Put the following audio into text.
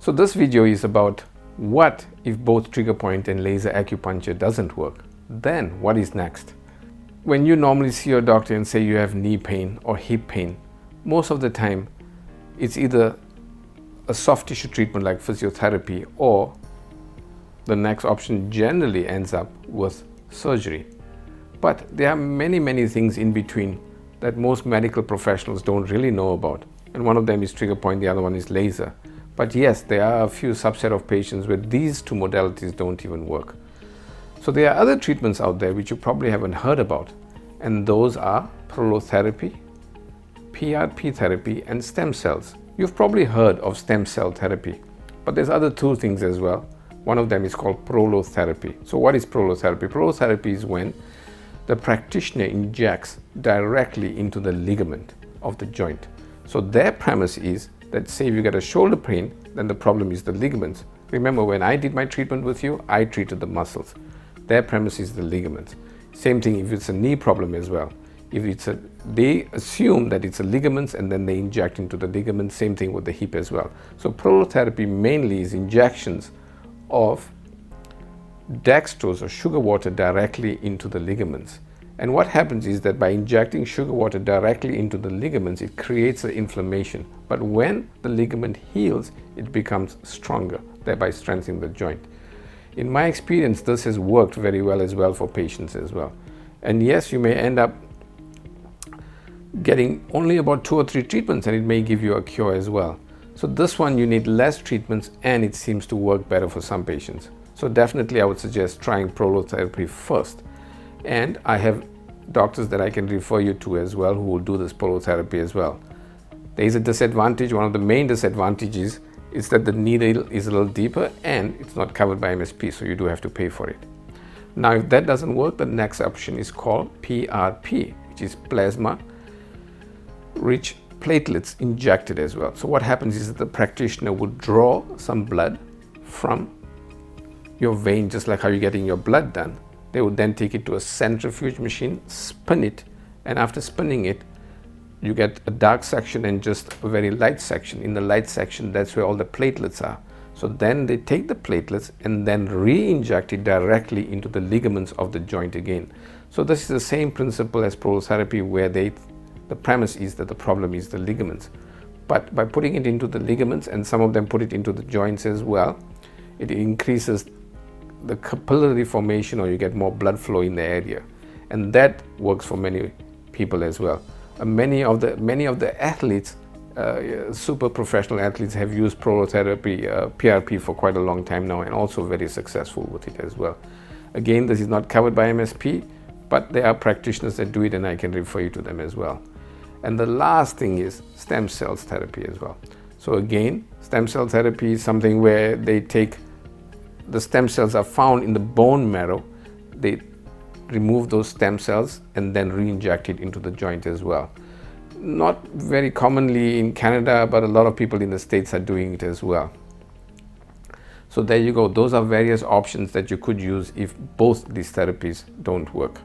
So this video is about what if both trigger point and laser acupuncture doesn't work. Then what is next? When you normally see your doctor and say you have knee pain or hip pain, most of the time it's either a soft tissue treatment like physiotherapy, or the next option generally ends up with surgery. But there are many things in between that most medical professionals don't really know about. And one of them is trigger point, the other one is laser. But yes, there are a few subset of patients where these two modalities don't even work. So there are other treatments out there which you probably haven't heard about, and those are Prolotherapy, PRP therapy, and stem cells. You've probably heard of stem cell therapy, but there's other two things as well. One of them is called Prolotherapy. So what is Prolotherapy? Prolotherapy is when the practitioner injects directly into the ligament of the joint. So their premise is that, say if you get a shoulder pain, then the problem is the ligaments. Remember, when I did my treatment with you, I treated the muscles. Their premise is the ligaments. Same thing if it's a knee problem as well. They assume that it's a ligaments and then they inject into the ligaments. Same thing with the hip as well. So Prolotherapy mainly is injections of dextrose or sugar water directly into the ligaments. And what happens is that by injecting sugar water directly into the ligaments, it creates an inflammation. But when the ligament heals, it becomes stronger, thereby strengthening the joint. In my experience, this has worked very well as well for patients as well. And yes, you may end up getting only about 2 or 3 treatments, and it may give you a cure as well. So this one, you need less treatments, and it seems to work better for some patients. So definitely I would suggest trying Prolotherapy first. And I have doctors that I can refer you to as well who will do this Prolotherapy as well. There is a disadvantage. One of the main disadvantages is that the needle is a little deeper and it's not covered by MSP, so you do have to pay for it. Now, if that doesn't work, the next option is called PRP, which is plasma-rich platelets injected as well. So what happens is that the practitioner would draw some blood from your vein, just like how you're getting your blood done. They would then take it to a centrifuge machine, spin it, and after spinning it, you get a dark section and just a very light section. In the light section, that's where all the platelets are. So then they take the platelets and then re-inject it directly into the ligaments of the joint again. So this is the same principle as Prolotherapy, where the premise is that the problem is the ligaments. But by putting it into the ligaments, and some of them put it into the joints as well, it increases the capillary formation, or you get more blood flow in the area, and that works for many people as well. Many of the athletes, super professional athletes, have used Prolotherapy, PRP, for quite a long time now, and also very successful with it as well. Again, this is not covered by MSP, but there are practitioners that do it, and I can refer you to them as well. And the last thing is stem cells therapy as well. So again, stem cell therapy is something where they take the stem cells are found in the bone marrow. They remove those stem cells and then re-inject it into the joint as well. Not very commonly in Canada, but a lot of people in the States are doing it as well. So there you go. Those are various options that you could use if both these therapies don't work.